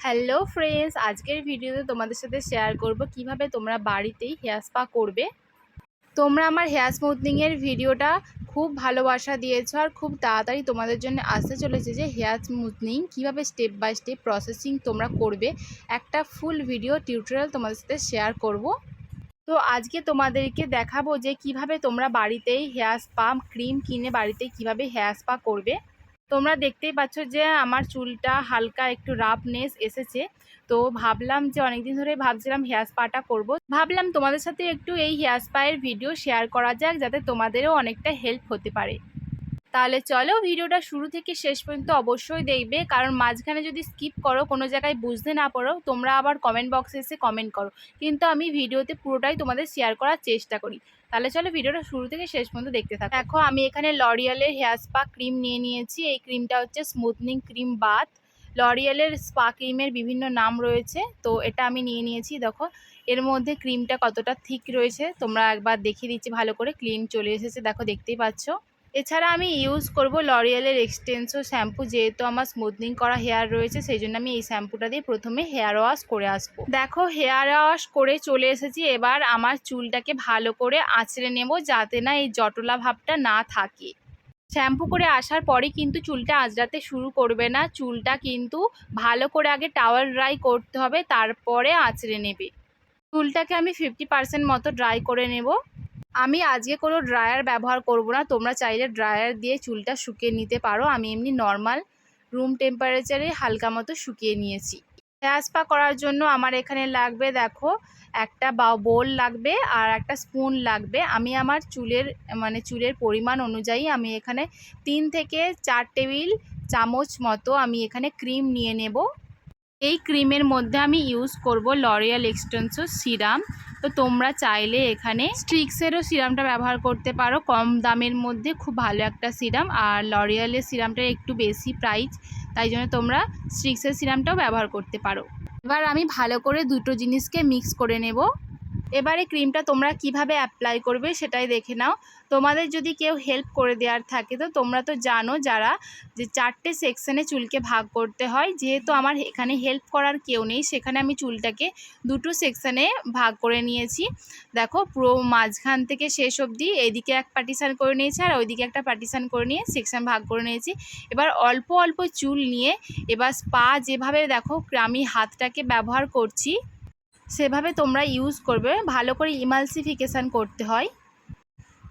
Hello friends, আজকের ভিডিওতে তোমাদের সাথে শেয়ার করব কিভাবে তোমরা বাড়িতেই হেয়ার স্পা করবে। তোমরা আমার হেয়ার স্মুথনিংয়ের ভিডিওটা খুব ভালোবাসা দিয়েছো আর খুব তাড়াতাড়ি তোমাদের জন্য আসতে চলেছে যে হেয়ার স্মুথনিং কিভাবে স্টেপ বাই স্টেপ প্রসেসিং তোমরা করবে, একটা ফুল ভিডিও টিউটোরিয়াল তোমাদের সাথে শেয়ার করব। তো আজকে তোমাদেরকে দেখাবো যে কিভাবে তোমরা বাড়িতেই হেয়ার স্পা ক্রিম কিনে বাড়িতে কিভাবে হেয়ার স্পা করবে। তোমরা দেখতেই পাচ্ছ যে আমার চুলটা হালকা একটু রাফনেস এসেছে। তো ভাবলাম যে অনেকদিন ধরে ভাবছিলাম হেয়ার স্পাটা করব, ভাবলাম তোমাদের সাথে একটু এই হেয়ার স্পায়ের ভিডিও শেয়ার করা যাক যাতে তোমাদেরও অনেকটা হেল্প হতে পারে। তাহলে চলো ভিডিওটা শুরু থেকে শেষ পর্যন্ত অবশ্যই দেখবে, কারণ মাঝখানে যদি স্কিপ করো, কোনো জায়গায় বুঝতে না পারো, তোমরা আবার কমেন্ট বক্সে এসে কমেন্ট করো, কিন্তু আমি ভিডিওতে পুরোটাই তোমাদের শেয়ার করার চেষ্টা করি। তাহলে চলো ভিডিওটা শুরু থেকে শেষ পর্যন্ত দেখতে থাকো। দেখো আমি এখানে লরিয়ালের হেয়ার স্পা ক্রিম নিয়ে নিয়েছি। এই ক্রিমটা হচ্ছে স্মুথনিং ক্রিম বাথ। লরিয়ালের স্পা ক্রিমের বিভিন্ন নাম রয়েছে, তো এটা আমি নিয়ে নিয়েছি। দেখো এর মধ্যে ক্রিমটা কতটা থিক রয়েছে, তোমরা একবার দেখিয়ে দিচ্ছি ভালো করে। ক্লিন চলে এসেছে, দেখো দেখতেই পাচ্ছ। এছাড়া আমি ইউজ করব লরিয়ালের এক্সটেন্সো শ্যাম্পু, যেহেতু আমার স্মুথনিং করা হেয়ার রয়েছে সেই জন্য আমি এই শ্যাম্পুটা দিয়ে প্রথমে হেয়ার ওয়াশ করে আসবো। দেখো হেয়ার ওয়াশ করে চলে এসেছি। এবার আমার চুলটাকে ভালো করে আঁচড়ে নেব যাতে না এই জটলা ভাবটা না থাকে। শ্যাম্পু করে আসার পরে কিন্তু চুলটা আঁচড়াতে শুরু করবে না, চুলটা কিন্তু ভালো করে আগে টাওয়াল ড্রাই করতে হবে, তারপরে আঁচড়ে নেবে। চুলটাকে আমি 50% মতো ড্রাই করে নেব। আমি আজকে কোনো ড্রায়ার ব্যবহার করব না, তোমরা চাইলে ড্রায়ার দিয়ে চুলটা শুকিয়ে নিতে পারো। আমি এমনি নর্মাল রুম টেম্পারেচারে হালকা মতো শুকিয়ে নিয়েছি। হেয়ার স্পা করার জন্য আমার এখানে লাগবে, দেখো একটা বোল লাগবে আর একটা স্পুন লাগবে। আমি আমার চুলের পরিমাণ অনুযায়ী আমি এখানে 3 থেকে 4 টেবিল চামচ মতো আমি এখানে ক্রিম নিয়ে নেব। এই ক্রিমের মধ্যে আমি ইউজ করব লরিয়াল এক্সটেন্সো সিরাম। তো তোমরা চাইলে এখানে স্ট্রিক্সেরও সিরামটা ব্যবহার করতে পারো, কম দামের মধ্যে খুব ভালো একটা সিরাম। আর লরিয়ালের সিরামটা একটু বেশি প্রাইস, তাই জন্য তোমরা স্ট্রিক্সের সিরামটাও ব্যবহার করতে পারো। এবার আমি ভালো করে দুটো জিনিসকে মিক্স করে নেব। এবারে ক্রিমটা তোমরা কিভাবে অ্যাপ্লাই করবে সেটাই দেখে নাও। তোমাদের যদি কেউ হেল্প করে দেওয়ার থাকে, তো তোমরা তো জানো যারা যে 4টে সেকশনে চুলকে ভাগ করতে হয়, যেহেতু আমার এখানে হেল্প করার কেউ নেই সেখানে আমি চুলটাকে দুটো সেকশনে ভাগ করে নিয়েছি। দেখো পুরো মাঝখান থেকে শেষ অবধি এইদিকে এক পার্টিশান করে নিয়েছি আর ওইদিকে একটা পার্টিশান করে নিয়ে সেকশন ভাগ করে নিয়েছি। এবার অল্প অল্প চুল নিয়ে এবার স্পা যেভাবে দেখো আমি হাতটাকে ব্যবহার করছি সেভাবে তোমরা ইউজ করবে, ভালো করে ইমালসিফিকেশান করতে হয়।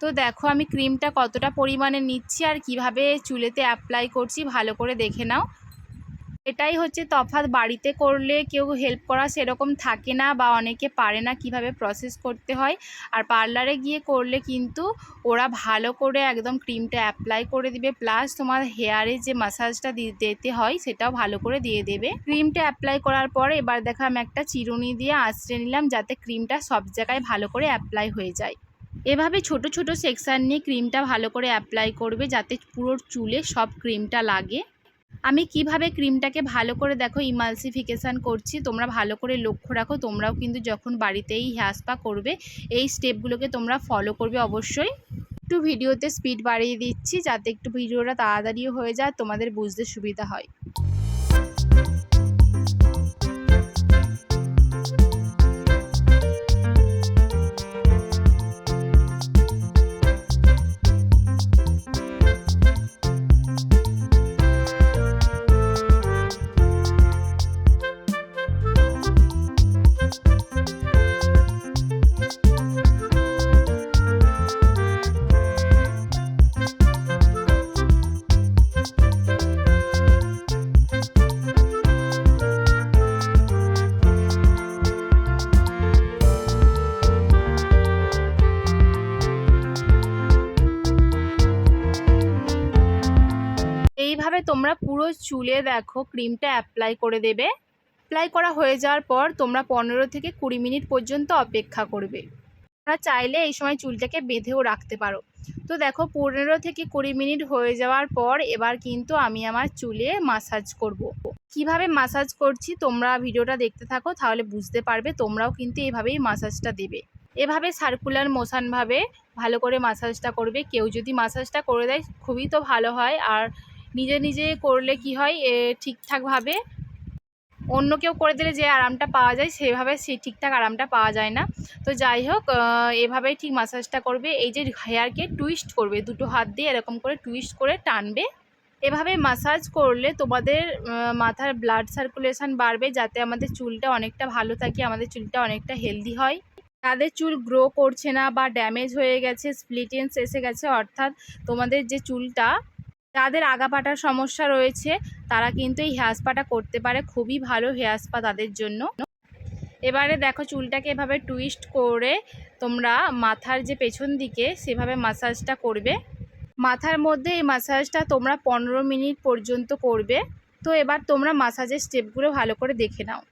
তো দেখো আমি ক্রিমটা কতটা পরিমাণে নিচ্ছি আর কিভাবে চুলেতে অ্যাপ্লাই করছি ভালো করে দেখে নাও। এটাই হচ্ছে তফাৎ, বাড়িতে করলে কেউ হেল্প করা সেরকম থাকে না বা অনেকে পারে না কিভাবে প্রসেস করতে হয়। আর পার্লারে গিয়ে করলে কিন্তু ওরা ভালো করে একদম ক্রিমটা অ্যাপ্লাই করে দিবে, প্লাস তোমার হেয়ারে যে মাসাজটা দিতে হয় সেটাও ভালো করে দিয়ে দেবে। ক্রিমটা অ্যাপ্লাই করার পর এবার দেখো আমি একটা চিরুনি দিয়ে আঁচড়ে নিলাম যাতে ক্রিমটা সব জায়গায় ভালো করে অ্যাপ্লাই হয়ে যায়। এভাবে ছোট ছোট সেকশান নিয়ে ক্রিমটা ভালো করে অ্যাপ্লাই করবে যাতে পুরো চুলে সব ক্রিমটা লাগে। আমি কিভাবে ক্রিমটাকে ভালো করে দেখো ইমালসিফিকেশান করছি, তোমরা ভালো করে লক্ষ্য রাখো। তোমরাও কিন্তু যখন বাড়িতেই হেয়ার স্পা করবে এই স্টেপগুলোকে তোমরা ফলো করবে অবশ্যই। একটু ভিডিওতে স্পিড বাড়িয়ে দিচ্ছি যাতে একটু ভিডিওটা তাড়াতাড়িও হয়ে যায়, তোমাদের বুঝতে সুবিধা হয়। এইভাবে তোমরা পুরো চুলে দেখো ক্রিমটা অ্যাপ্লাই করে দেবে। অ্যাপ্লাই করা হয়ে যাওয়ার পর তোমরা 15 থেকে 20 মিনিট পর্যন্ত অপেক্ষা করবে। তোমরা চাইলে এই সময় চুলটাকে বেঁধেও রাখতে পারো। তো দেখো 15 থেকে 20 মিনিট হয়ে যাওয়ার পর এবার কিন্তু আমি আমার চুলে মাসাজ করব। কিভাবে মাসাজ করছি তোমরা ভিডিওটা দেখতে থাকো, তাহলে বুঝতে পারবে। তোমরাও কিন্তু এভাবেই মাসাজটা দেবে, এভাবে সার্কুলার মোশনভাবে ভালো করে মাসাজটা করবে। কেউ যদি মাসাজটা করে দেয় খুবই তো ভালো হয়, আর নিজে নিজে করলে কি হয় ঠিকঠাকভাবে অন্য কেউ করে দিলে যে আরামটা পাওয়া যায় সেভাবে সেই ঠিকঠাক আরামটা পাওয়া যায় না। তো যাই হোক, এভাবেই ঠিক মাসাজটা করবে। এই যে হেয়ারকে টুইস্ট করবে, দুটো হাত দিয়ে এরকম করে টুইস্ট করে টানবে। এভাবে মাসাজ করলে তোমাদের মাথার ব্লাড সার্কুলেশন বাড়বে, যাতে আমাদের চুলটা অনেকটা ভালো থাকে, আমাদের চুলটা অনেকটা হেলদি হয়। যাদের চুল গ্রো করছে না বা ড্যামেজ হয়ে গেছে, স্প্লিট এন্ডস এসে গেছে, অর্থাৎ তোমাদের যে চুলটা, যাদের আগাপাটার সমস্যা রয়েছে, তারা কিন্তু এই হেয়ার স্পাটা করতে পারে। খুবই ভালো হেয়ার স্পা তাদের জন্য। এবারে দেখো, চুলটাকে এভাবে টুইস্ট করে তোমরা মাথার যে পেছন দিকে সেভাবে মাসাজটা করবে। মাথার মধ্যে এই মাসাজটা তোমরা 15 মিনিট পর্যন্ত করবে। তো এবার তোমরা মাসাজের স্টেপগুলো ভালো করে দেখে নাও।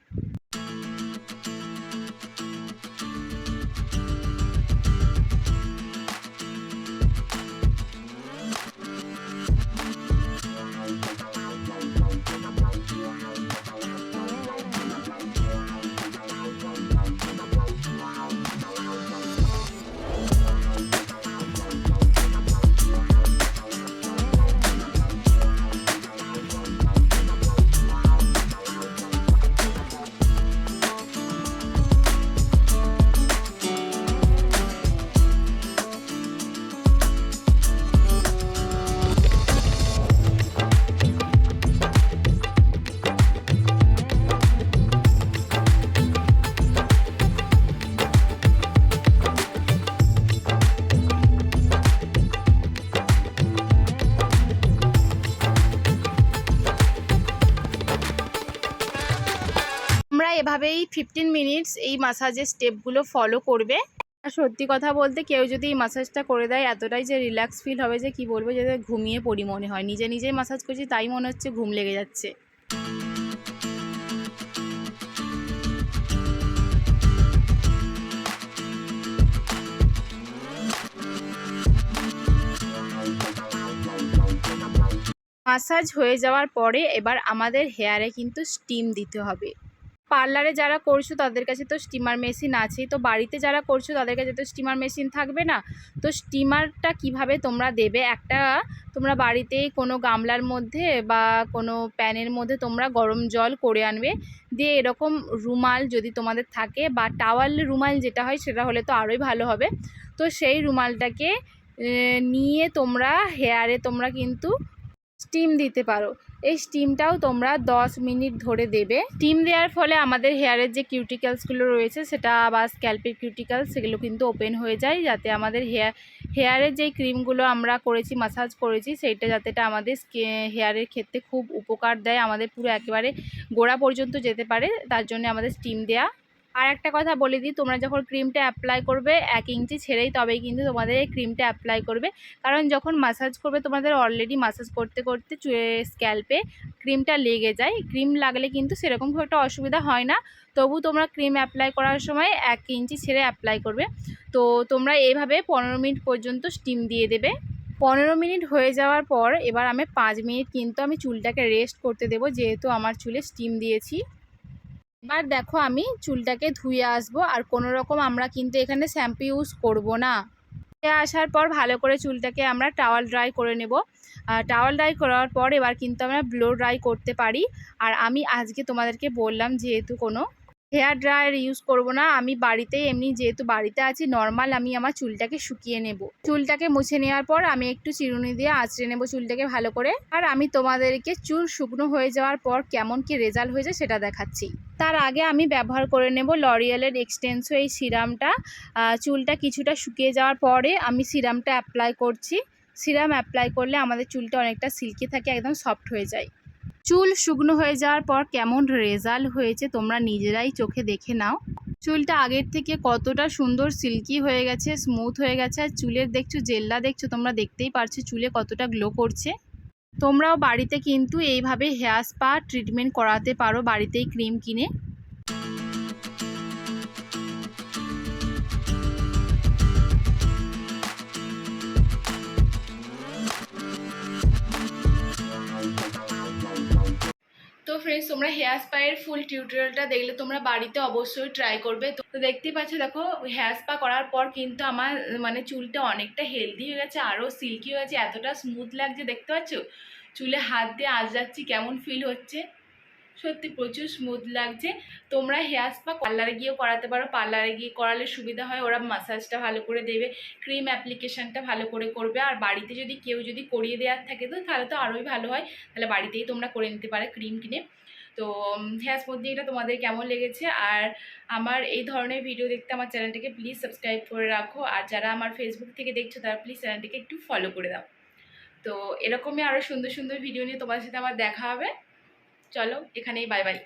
তোমরা এভাবেই 15 মিনিটস এই মাসাজের স্টেপগুলো ফলো করবে। আর সত্যি কথা বলতে, কেউ যদি এই মাসাজটা করে দেয়, এতটাই যে রিল্যাক্স ফিল হবে যে কি বলবো, যে ঘুমিয়ে পড়ি মনে হয়। নিজে নিজেই মাসাজ করছি, তাই মনে হচ্ছে ঘুম লেগে যাচ্ছে। মাসাজ হয়ে যাওয়ার পরে এবার আমাদের হেয়ারে কিন্তু স্টিম দিতে হবে। পার্লারে যারা করছো তাদের কাছে তো স্টিমার মেশিন আছেই, তো বাড়িতে যারা করছো তাদের কাছে তো স্টিমার মেশিন থাকবে না। তো স্টিমারটা কিভাবে তোমরা দেবে, একটা তোমরা বাড়িতেই কোনো গামলার মধ্যে বা কোনো প্যানের মধ্যে তোমরা গরম জল করে আনবে। দিয়ে এরকম রুমাল যদি তোমাদের থাকে, বা টাওয়াল রুমাল যেটা হয় সেটা হলে তো আরোই ভালো হবে। তো সেই রুমালটাকে নিয়ে তোমরা হেয়ারে তোমরা কিন্তু স্টিম দিতে পারো। এই স্টিমটাও তোমরা 10 মিনিট ধরে দেবে। স্টিম দেওয়ার ফলে আমাদের হেয়ারের যে কিউটিক্যালসগুলো রয়েছে, সেটা বা স্ক্যাল্পের কিউটিক্যালস, সেগুলো কিন্তু ওপেন হয়ে যায়, যাতে আমাদের হেয়ারের যেই ক্রিমগুলো আমরা করেছি, মাসাজ করেছি, সেইটা যাতে আমাদের হেয়ারের ক্ষেত্রে খুব উপকার দেয়, আমাদের পুরো একেবারে গোড়া পর্যন্ত যেতে পারে, তার জন্য আমাদের স্টিম দেয়া। আর একটা কথা বলে দিই, তোমরা যখন ক্রিমটা অ্যাপ্লাই করবে 1 ইঞ্চি ছেড়েই তবেই কিন্তু তোমাদের এই ক্রিমটা অ্যাপ্লাই করবে। কারণ যখন মাসাজ করবে, তোমাদের অলরেডি মাসাজ করতে করতে স্ক্যাল্পে ক্রিমটা লেগে যায়। ক্রিম লাগলে কিন্তু সেরকম খুব একটা অসুবিধা হয় না, তবু তোমরা ক্রিম অ্যাপ্লাই করার সময় 1 ইঞ্চি ছেড়ে অ্যাপ্লাই করবে। তো তোমরা এইভাবে 15 মিনিট পর্যন্ত স্টিম দিয়ে দেবে। 15 মিনিট হয়ে যাওয়ার পর এবার আমি 5 মিনিট কিন্তু আমি চুলটাকে রেস্ট করতে দেবো, যেহেতু আমার চুলে স্টিম দিয়েছি। এবার দেখো, আমি চুলটাকে ধুয়ে আসবো, আর কোনো রকম আমরা কিন্তু এখানে শ্যাম্পু ইউজ করব না। ধুয়ে আসার পর ভালো করে চুলটাকে আমরা টাওয়াল ড্রাই করে নেব। টাওয়াল ড্রাই করার পর এবার কিন্তু আমরা ব্লো ড্রাই করতে পারি। আর আমি আজকে তোমাদেরকে বললাম, যেহেতু কোনো হেয়ার ড্রায়ার ইউজ করব না, আমি বাড়িতেই এমনি যেহেতু বাড়িতে আছি, নর্মাল আমি আমার চুলটাকে শুকিয়ে নেব। চুলটাকে মুছে নেওয়ার পর আমি একটু চিরুনি দিয়ে আঁচড়ে নেব চুলটাকে ভালো করে। আর আমি তোমাদেরকে চুল শুকনো হয়ে যাওয়ার পর কেমন কি রেজাল্ট হয়েছে সেটা দেখাচ্ছি। তার আগে আমি ব্যবহার করে নেব লরিয়েলের এক্সটেন্সো এই সিরামটা। চুলটা কিছুটা শুকিয়ে যাওয়ার পরে আমি সিরামটা অ্যাপ্লাই করছি। সিরাম অ্যাপ্লাই করলে আমাদের চুলটা অনেকটা সিল্কি থাকে, একদম সফট হয়ে যায়। চুল শুকনো হয়ে যাওয়ার পর কেমন রেজাল্ট হয়েছে তোমরা নিজেরাই চোখে দেখে নাও। চুলটা আগের থেকে কতটা সুন্দর সিল্কি হয়ে গেছে, স্মুথ হয়ে গেছে। আর চুলের দেখছো জেল্লা, দেখছো তোমরা, দেখতেই পারছো চুলে কতটা গ্লো করছে। তোমরাও বাড়িতে কিন্তু এইভাবে হেয়ার স্পা ট্রিটমেন্ট করাতে পারো, বাড়িতেই ক্রিম কিনে। তো ফ্রেন্ডস, তোমরা হেয়ার স্পায়ের ফুল টিউটোরিয়ালটা দেখলে তোমরা বাড়িতে অবশ্যই ট্রাই করবে। তো দেখতেই পাচ্ছ, দেখো হেয়ার স্পা করার পর কিন্তু আমার মানে চুলটা অনেকটা হেলদি হয়ে গেছে, আরও সিল্কি হয়ে গেছে, এতটা স্মুথ লাগছে, দেখতে পাচ্ছ। চুলে হাত দিয়ে আঁচড়াচ্ছি, কেমন ফিল হচ্ছে। সত্যি প্রচুর স্মুথ লাগছে। তোমরা হেয়ার স্পা পার্লারে গিয়েও করাতে পারো, পার্লারে গিয়ে করালে সুবিধা হয়, ওরা মাসাজটা ভালো করে দেবে, ক্রিম অ্যাপ্লিকেশনটা ভালো করে করবে। আর বাড়িতে যদি কেউ যদি করিয়ে দেওয়ার থাকে তো তাহলে তো আরোই ভালো হয়, তাহলে বাড়িতেই তোমরা করে নিতে পারো ক্রিম কিনে। তো হেয়ার স্মুথনিংটা তোমাদের কেমন লেগেছে? আর আমার এই ধরনের ভিডিও দেখতে আমার চ্যানেলটাকে প্লিজ সাবস্ক্রাইব করে রাখো, আর যারা আমার ফেসবুক থেকে দেখছো তারা প্লিজ চ্যানেলটাকে একটু ফলো করে দাও। তো এরকমই আরও সুন্দর সুন্দর ভিডিও নিয়ে তোমাদের সাথে আমার দেখা হবে। চলো এখানেই, বাই বাই।